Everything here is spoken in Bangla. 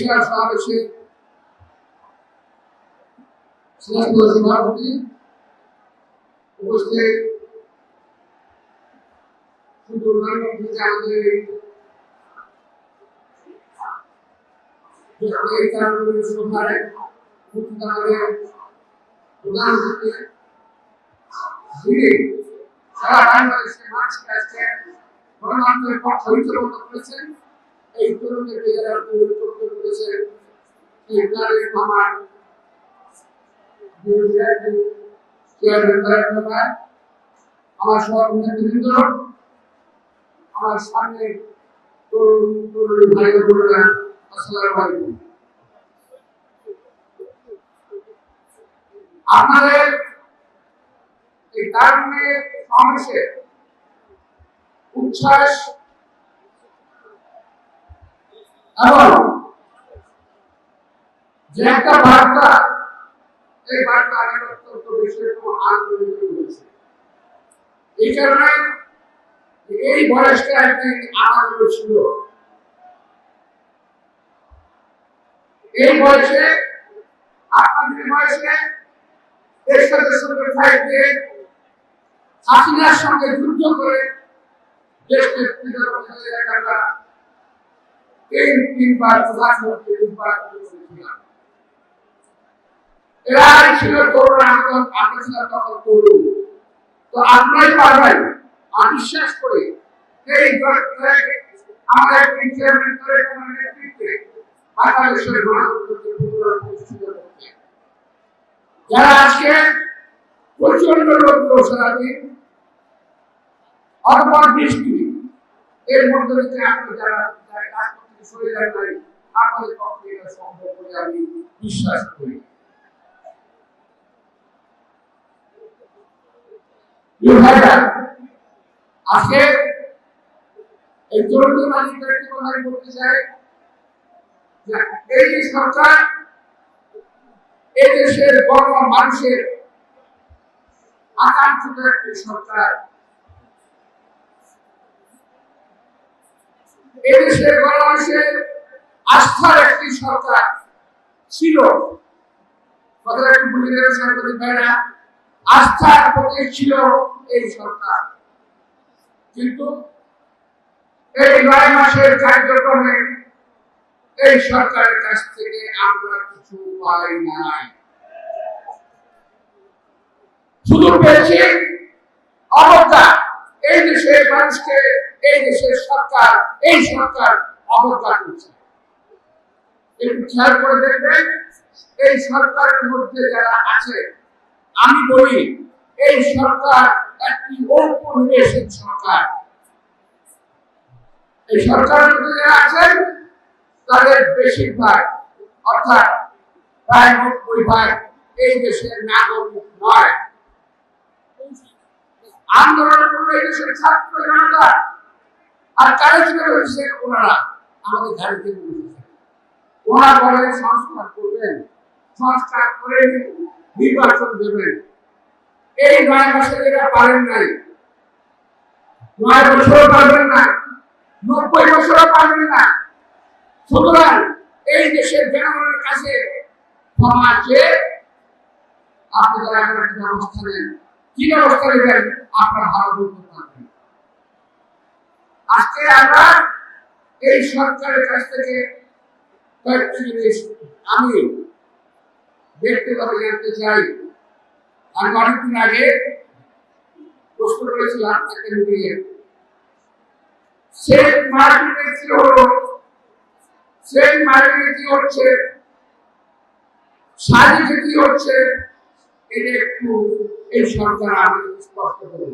বিশাল সমাবেশে সভাপতি উপস্থিত শুধু আমাদের প্রধানমন্ত্রী সারা বাংলাদেশের মানুষকে আজকে গণতন্ত্রের পক্ষে ঐক্যবদ্ধ করেছেন। এই তরুণদেরকে যারা ঐক্যবদ্ধ করেছেন এই তারেক রহমান আমার সহকর্মীবৃন্দ, আমার সামনে তরুণ তরুণী ভাই বোনেরা, আসসালামু আলাইকুম। আপনাদের এই তারুণ্যের সমাবেশে উচ্ছ্বাস এবং যে একটা বার্তা, এই বার্তা আমার অত্যন্ত বেশি আনন্দিত হয়েছে। এই কারণে এই বয়সটা একদিন আনন্দ ছিল। এই বয়সে আপনাদের বয়সে দেশের সঙ্গে ফাইটে হাসিনার সঙ্গে যুদ্ধ করে দেশকে তিনবার প্রধানমন্ত্রী নির্বাচন করেছিলাম। এরাই ছিল তরুণ আন্দোলন, আমরা ছিলাম তখন তরুণ। তো আপনারাই পারবেন, আমি বিশ্বাস করি এই আমাদের নেতৃত্বে বাংলাদেশের গণতন্ত্রকে প্রতিষ্ঠিত করতে যারা আজকে প্রচন্ড রৌদ্র সারাদিন অথবা বৃষ্টি এর মধ্যে থেকে আপনি যারা কাজ করতে সরে যান নাই, আমাদের পক্ষে এটা সম্ভব বলে আমি বিশ্বাস করি। আজকে এই তরুণদের মাঝে একটি কথা বলতে চাই, এই সরকার এই দেশের বড় মানুষের আকাঙ্ক্ষিত একটি সরকার, এদেশের বড় মানুষের আস্থার একটি সরকার ছিল। কথাটা একটু বুঝে নেবেন সাংবাদিক ভাইরা, আস্থার প্রতীক ছিল এই সরকার। কিন্তু এই ৯ মাসের কার্যক্রমে এই সরকারের কাছ থেকে আমরা কিছু পাই নাই, শুধু পেয়েছি অবজ্ঞা। এই দেশের মানুষকে এই দেশের সরকার, এই সরকার অবজ্ঞা করছে। একটু খেয়াল করে দেখবেন, এই সরকারের মধ্যে যারা আছে, আমি বলি এই সরকার একটি ঔপনিবেশিক সরকার। এই সরকারের মধ্যে যারা আছেন তাদের বেশিরভাগ অর্থাৎ প্রায় ৯০% এই দেশের নাগরিক নয়। আন্দোলন করলে এই দেশের ছাত্র জনতা, আর কারা ছিল হচ্ছে ওনারা আমাদের গাড়িতে বসেছে। ওনারা বলে সংস্কার করবেন, সংস্কার করে নির্বাচন দেবেন। এই ৯ মাসে এরা পারেন নাই, ৯ বছরও পারবেন না, ৯০ বছরও পারবেন না। সুতরাং এই দেশের জনগণের কাছে ক্ষমা চেয়ে আপনি যারা একটা ব্যবস্থা নেন, কি ব্যবস্থা নেবেন আপনারা ভালো বলতে পারবেন। আজকে আমরা এই সরকারের কাছ থেকে কয়েকটি জিনিস আমি ব্যক্তিগত জানতে চাই। আমি অনেকদিন আগে প্রশ্ন করেছিলাম একটা মিটিংয়ে, সেই মার্কেটে কি হলো, সেই মার্কেটে কি হচ্ছে, সাজিতে কি হচ্ছে, এটা একটু এই সরকার আমাদের স্পষ্ট করে।